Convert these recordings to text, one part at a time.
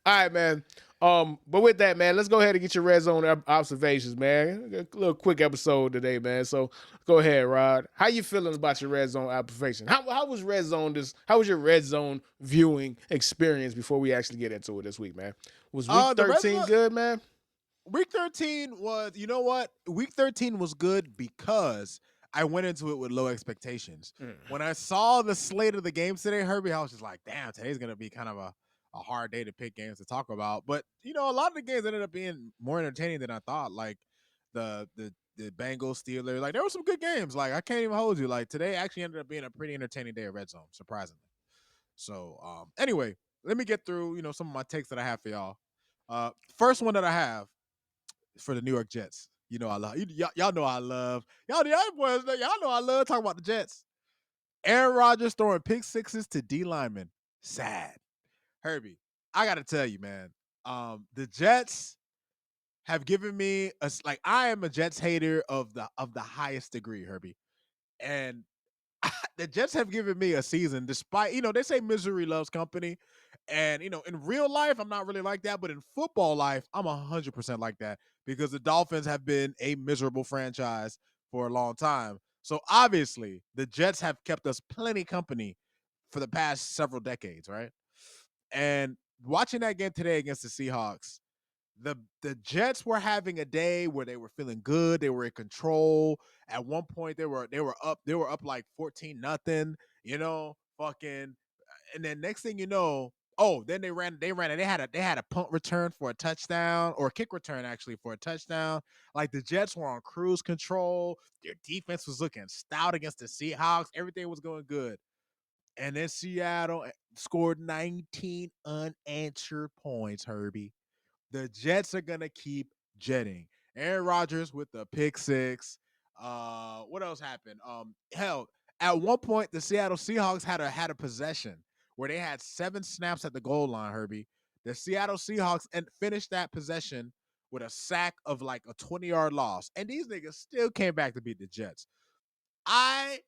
All right, man. But with that, man, let's go ahead and get your red zone observations, man. A little quick episode today, man. So go ahead, Rod. How you feeling about your red zone observation? How was red zone this? How was your red zone viewing experience before we actually get into it this week, man? Was week The Red 13 Zone good, man? Week 13 was, you know what? Week 13 was good because I went into it with low expectations. Mm. When I saw the slate of the games today, Herbie, I was just like, damn, today's gonna be kind of a hard day to pick games to talk about. But a lot of the games ended up being more entertaining than I thought. Like the Bengals, Steelers, like there were some good games. Like I can't even hold you. Like today actually ended up being a pretty entertaining day of Red Zone, surprisingly. So anyway, let me get through, some of my takes that I have for y'all. First one that I have for the New York Jets. You know I love y'all know I love y'all boys. Y'all know I love talking about the Jets. Aaron Rodgers throwing pick sixes to D linemen. Sad. Herbie, I gotta tell you, man. The Jets have given me like I am a Jets hater of the highest degree, Herbie, and the Jets have given me a season despite, they say misery loves company. And, in real life, I'm not really like that. But in football life, I'm 100% like that because the Dolphins have been a miserable franchise for a long time. So obviously, the Jets have kept us plenty company for the past several decades, right? And watching that game today against the Seahawks, the Jets were having a day where they were feeling good. They were in control. At one point, they were up like 14-0. Fucking, and then next thing you know, then and they had a punt return for a touchdown or a kick return actually for a touchdown. Like the Jets were on cruise control. Their defense was looking stout against the Seahawks. Everything was going good. And then Seattle scored 19 unanswered points, Herbie. The Jets are gonna keep jetting. Aaron Rodgers with the pick six. What else happened? Hell, at one point the Seattle Seahawks had a possession where they had 7 snaps at the goal line. Herbie, the Seattle Seahawks and finished that possession with a sack of like a 20-yard loss, and these niggas still came back to beat the Jets. I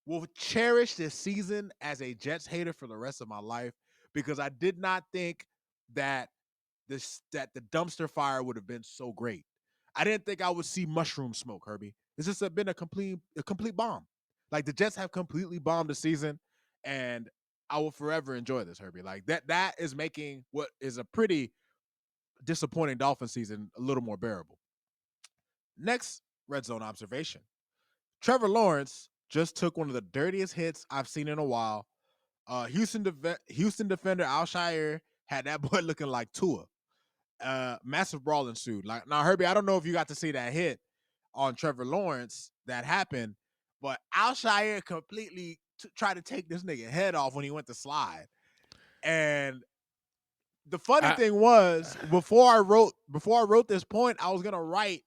will cherish this season as a Jets hater for the rest of my life because I did not think that that the dumpster fire would have been so great. I didn't think I would see mushroom smoke, Herbie. This has been a complete bomb. Like the Jets have completely bombed the season, and I will forever enjoy this, Herbie. Like that is making what is a pretty disappointing Dolphin season a little more bearable. Next red zone observation. Trevor Lawrence just took one of the dirtiest hits I've seen in a while. Houston defender Alshire had that boy looking like Tua. Massive brawl ensued. Like now, Herbie, I don't know if you got to see that hit on Trevor Lawrence that happened, but Alshire completely tried to take this nigga head off when he went to slide. And the funny I thing was, before I wrote this point, I was gonna write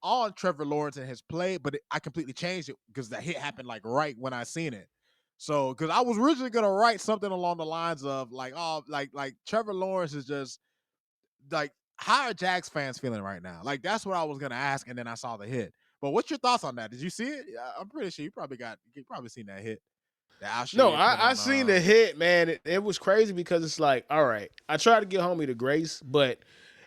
on Trevor Lawrence and his play, but I completely changed it because that hit happened like right when I seen it. So, because I was originally gonna write something along the lines of like, oh, like Trevor Lawrence is just like how are Jags fans feeling right now? Like that's what I was gonna ask, and then I saw the hit. But what's your thoughts on that? Did you see it? Yeah, I'm pretty sure you probably seen that hit that No, Alshire put I on. seen the hit, man. It was crazy because it's like, all right, I tried to get homie the grace, but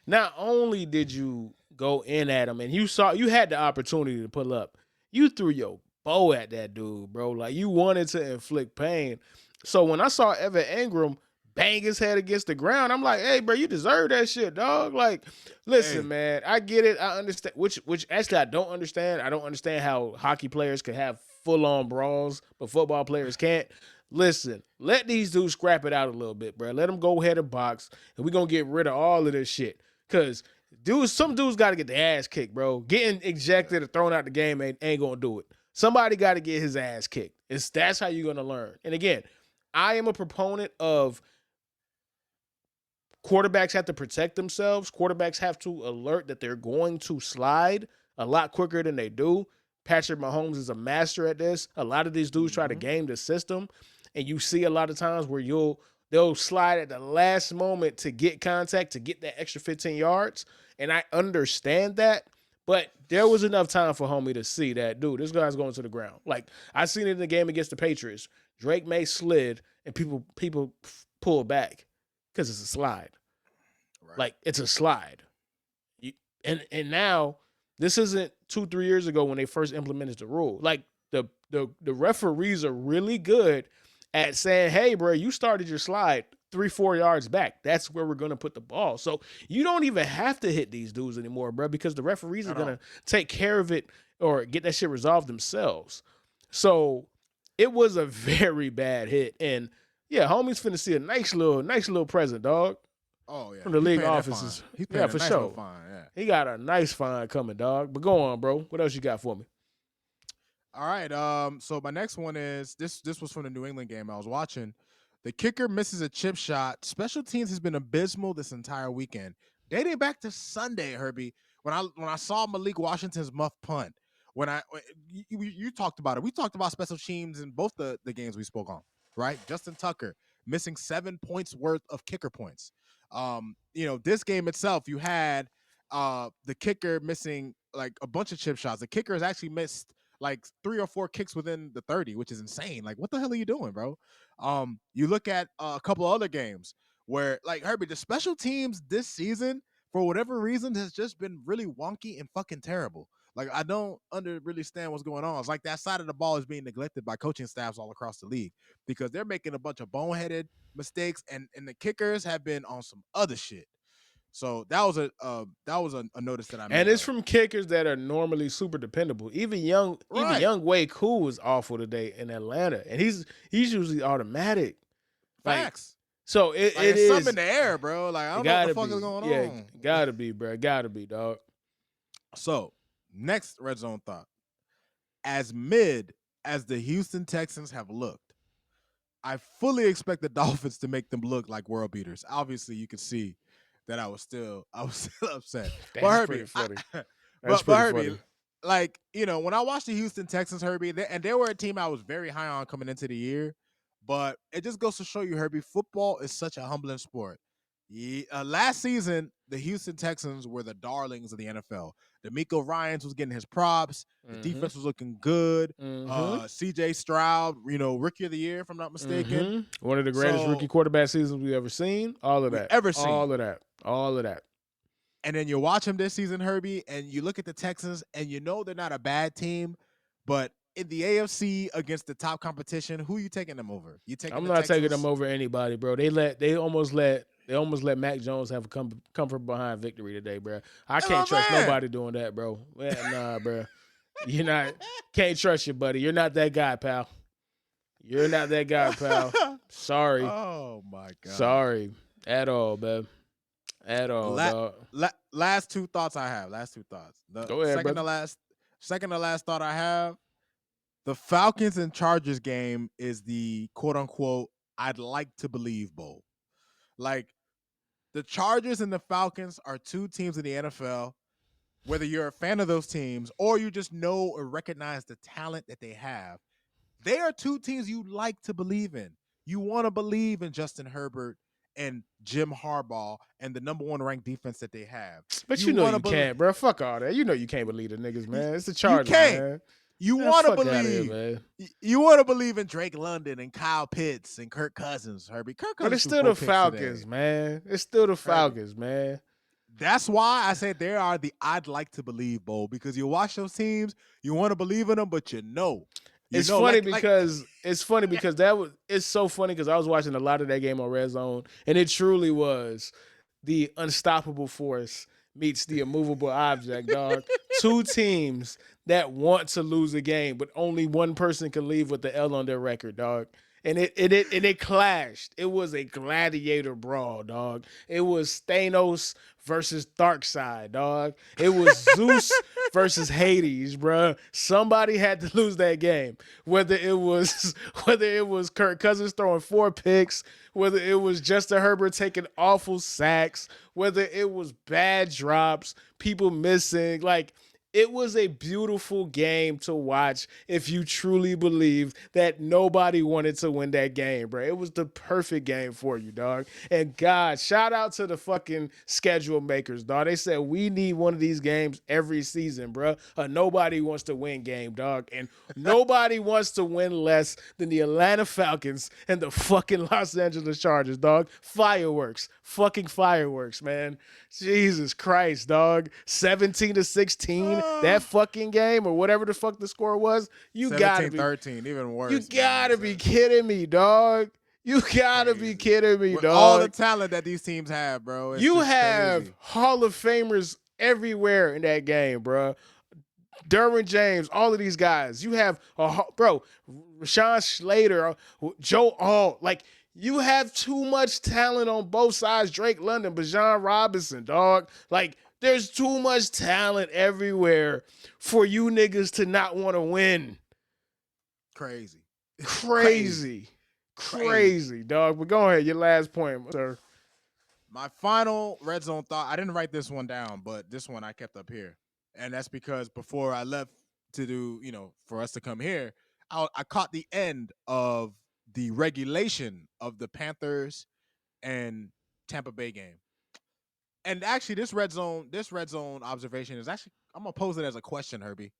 not only did you go in at him and you had the opportunity to pull up, you threw your bow at that dude, bro. Like you wanted to inflict pain. So when I saw Evan Ingram bang his head against the ground, I'm like, hey, bro, you deserve that shit, dog. Like, listen, Hey, man, I get it. I understand. Which actually I don't understand. I don't understand how hockey players could have full on brawls, but football players can't. Listen, let these dudes scrap it out a little bit, bro. Let them go ahead and box, and we're gonna get rid of all of this shit. Cause some dudes got to get the ass kicked, bro. Getting ejected or thrown out the game ain't gonna do it. Somebody got to get his ass kicked. That's how you're gonna learn. And again, I am a proponent of quarterbacks have to protect themselves. Quarterbacks have to alert that they're going to slide a lot quicker than they do. Patrick Mahomes is a master at this. A lot of these dudes try to mm-hmm. game the system, and you see a lot of times where they'll slide at the last moment to get contact to get that extra 15 yards. And I understand that, but there was enough time for homie to see that, dude, this guy's going to the ground. Like I seen it in the game against the Patriots. Drake May slid and people pull back because it's a slide. Right. Like it's a slide. You, and now this isn't 2-3 years ago when they first implemented the rule. Like the referees are really good at saying, "Hey, bro, you started your slide 3-4 yards back. That's where we're gonna put the ball." So you don't even have to hit these dudes anymore, bro, because the referees are At all. gonna take care of it or get that shit resolved themselves. So it was a very bad hit, and yeah, homie's finna see a nice little present, dog, Oh yeah, from the he's league paying that fine. offices. He's Yeah, paying a for nice little sure. fine. Yeah. He got a nice fine coming, dog. But go on, bro. What else you got for me? All right. So my next one is this. This was from the New England game I was watching. The kicker misses a chip shot. Special teams has been abysmal this entire weekend, dating back to Sunday, Herbie. When I saw Malik Washington's muff punt. You talked about it. We talked about special teams in both the games we spoke on. Right. Justin Tucker missing 7 points worth of kicker points. This game itself, you had the kicker missing like a bunch of chip shots. The kicker has actually missed like 3 or 4 kicks within the 30, which is insane. Like, what the hell are you doing, bro? You look at a couple other games where, like, Herbie, the special teams this season, for whatever reason, has just been really wonky and fucking terrible. Like, I don't really understand what's going on. It's like that side of the ball is being neglected by coaching staffs all across the league because they're making a bunch of boneheaded mistakes, and the kickers have been on some other shit. So that was a notice that I And made. it's from kickers that are normally super dependable. Even Right. young Way Cool was awful today in Atlanta, and he's usually automatic. Like Facts. so, it It's is. something in the air, bro. Like, I don't know what the fuck is going Yeah, on. gotta be, bro. Gotta be, dog. So, next red zone thought. As mid as the Houston Texans have looked, I fully expect the Dolphins to make them look like world beaters. Obviously, you can see that I was still upset. But That's Herbie, pretty funny. That's but pretty Herbie, funny. like, when I watched the Houston Texans, Herbie, they were a team I was very high on coming into the year. But it just goes to show you, Herbie, football is such a humbling sport. Last season, the Houston Texans were the darlings of the NFL. D'Amico Ryans was getting his props. The defense was looking good. C.J. Stroud, rookie of the year, if I'm not mistaken. One of the greatest rookie quarterback seasons we've ever seen. All of that. All of that. All of that. And then you watch him this season, Herbie, and you look at the Texans, and you know they're not a bad team, but in the AFC against the top competition, who you taking them over? I'm not taking them over anybody, bro. They almost let Mac Jones have a comfort behind victory today, bro. I can't trust nobody doing that, bro. Nah, bro. You're not can't trust you, buddy. You're not that guy, pal. You're not that guy, pal. Sorry. Oh my god. Sorry. At all, man. At all, dog. Last two thoughts I have. Go ahead, second to last thought I have. The Falcons and Chargers game is the quote unquote I'd like to believe bowl. Like, the Chargers and the Falcons are two teams in the NFL. Whether you're a fan of those teams or you just know or recognize the talent that they have, they are two teams you like to believe in. You want to believe in Justin Herbert and Jim Harbaugh and the number 1 ranked defense that they have. But you can't, bro. Fuck all that. You know you can't believe the niggas, man. It's the Chargers, you can't. man. You want to believe. Here, you want to believe in Drake London and Kyle Pitts and Kirk Cousins, Herbie. Kirk Cousins. But it's still the Falcons, man. It's still the Falcons, man. That's why I said they are the I'd like to believe bowl, because you watch those teams, you want to believe in them, but it's funny because it's so funny because I was watching a lot of that game on RedZone, and it truly was the unstoppable force meets the immovable object, dog. Two teams that want to lose a game, but only one person can leave with the L on their record, dog. And it clashed. It was a gladiator brawl, dog. It was Thanos versus Darkseid, dog. It was Zeus versus Hades, bro. Somebody had to lose that game. Whether it was Kirk Cousins throwing 4 picks, whether it was Justin Herbert taking awful sacks, whether it was bad drops, people missing, like It was a beautiful game to watch if you truly believe that nobody wanted to win that game, bro. It was the perfect game for you, dog. And God, shout out to the fucking schedule makers, dog. They said we need one of these games every season, bro. Nobody wants to win game, dog. And nobody wants to win less than the Atlanta Falcons and the fucking Los Angeles Chargers, dog. Fireworks. Fucking fireworks, man. Jesus Christ, dog. 17-16, that fucking game or whatever the fuck the score was. You gotta be 17-13, even worse. You gotta be kidding me, dog. You gotta be kidding me, With dog. all the talent that these teams have, bro. It's you just have crazy. Hall of Famers everywhere in that game, bro. Derwin James, all of these guys. You have bro, Rashawn Slater, Joe Alt. Like, you have too much talent on both sides. Drake London, Bijan Robinson, dog. Like, there's too much talent everywhere for you niggas to not want to win. Crazy. Crazy, dog. But go ahead, your last point, sir. My final red zone thought, I didn't write this one down, but this one I kept up here. And that's because before I left to do, for us to come here, I caught the end of the regulation of the Panthers and Tampa Bay game. And actually, this red zone observation is actually, I'm gonna pose it as a question, Herbie.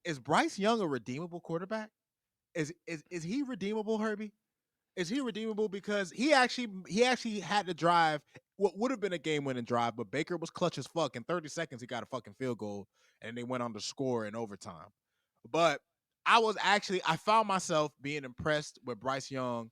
Is Bryce Young a redeemable quarterback? Is he redeemable, Herbie? Is he redeemable? Because he actually had to drive what would have been a game-winning drive, but Baker was clutch as fuck. In 30 seconds, he got a fucking field goal, and they went on to score in overtime. But I found myself being impressed with Bryce Young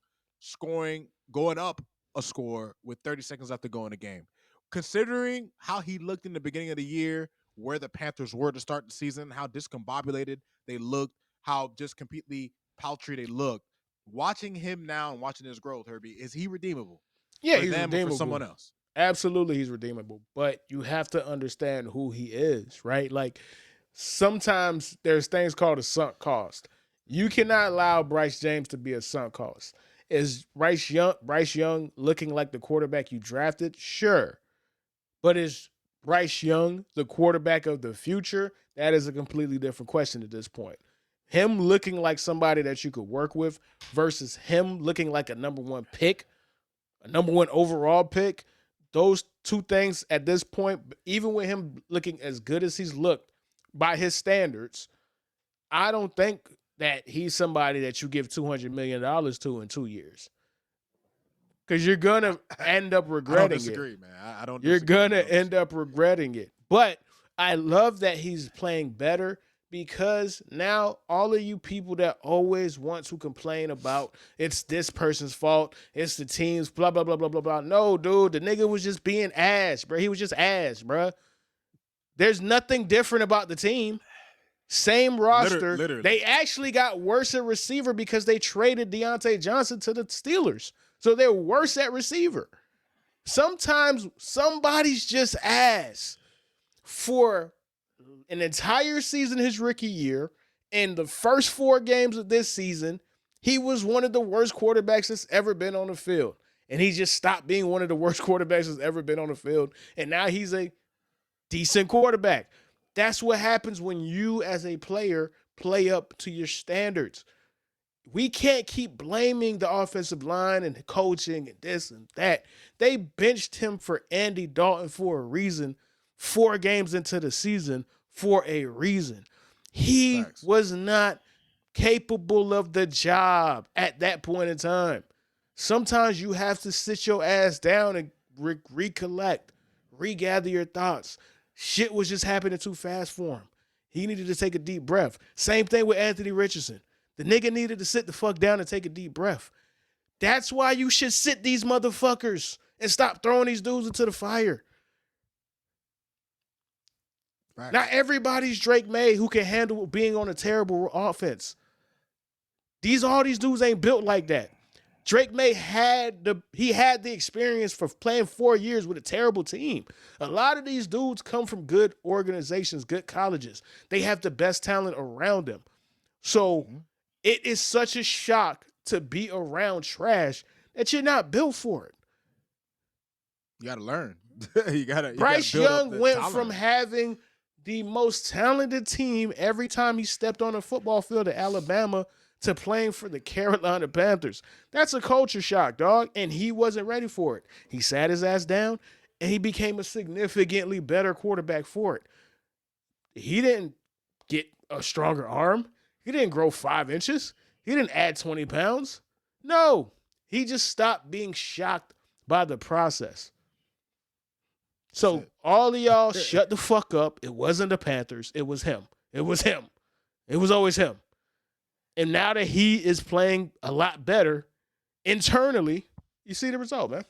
going up a score with 30 seconds left to go in the game. Considering how he looked in the beginning of the year, where the Panthers were to start the season, how discombobulated they looked, how just completely paltry they looked. Watching him now and watching his growth, Herbie, is he redeemable? Yeah, for he's them redeemable. Or for someone else? Absolutely, he's redeemable. But you have to understand who he is, right? Like, sometimes there's things called a sunk cost. You cannot allow Bryce James to be a sunk cost. Is Bryce Young looking like the quarterback you drafted? Sure. But is Bryce Young the quarterback of the future? That is a completely different question at this point. Him looking like somebody that you could work with versus him looking like a number one pick, a number one overall pick, those two things at this point, even with him looking as good as he's looked by his standards, I don't think that he's somebody that you give $200 million to in 2 years. Because you're going to end up regretting it. I don't disagree, man. I don't You're disagree. going to end up regretting it. But I love that he's playing better, because now all of you people that always want to complain about it's this person's fault, it's the team's, blah, blah, blah, blah, blah, blah. No, dude, the nigga was just being ass, bro. He was just ass, bro. There's nothing different about the team. Same roster. Literally. They actually got worse at receiver because they traded Deontay Johnson to the Steelers. So they're worse at receiver. Sometimes somebody's just ass. For an entire season his rookie year, in the first 4 games of this season, he was one of the worst quarterbacks that's ever been on the field. And he just stopped being one of the worst quarterbacks that's ever been on the field. And now he's a decent quarterback. That's what happens when you as a player play up to your standards. We can't keep blaming the offensive line and coaching and this and that. They benched him for Andy Dalton for a reason, 4 games into the season for a reason. He was not capable of the job at that point in time. Sometimes you have to sit your ass down and recollect, regather your thoughts. Shit was just happening too fast for him. He needed to take a deep breath. Same thing with Anthony Richardson. The nigga needed to sit the fuck down and take a deep breath. That's why you should sit these motherfuckers and stop throwing these dudes into the fire. Right. Not everybody's Drake May who can handle being on a terrible offense. All these dudes ain't built like that. Drake May had the experience for playing 4 years with a terrible team. A lot of these dudes come from good organizations, good colleges. They have the best talent around them. So it is such a shock to be around trash that you're not built for it. You got to learn. Bryce Young went from having the most talented team every time he stepped on a football field at Alabama to playing for the Carolina Panthers. That's a culture shock, dog. And he wasn't ready for it. He sat his ass down and he became a significantly better quarterback for it. He didn't get a stronger arm. He didn't grow 5 inches. He didn't add 20 pounds. No, he just stopped being shocked by the process. So all of y'all shut the fuck up. It wasn't the Panthers. It was him. It was him. It was always him. And now that he is playing a lot better internally, you see the result, man.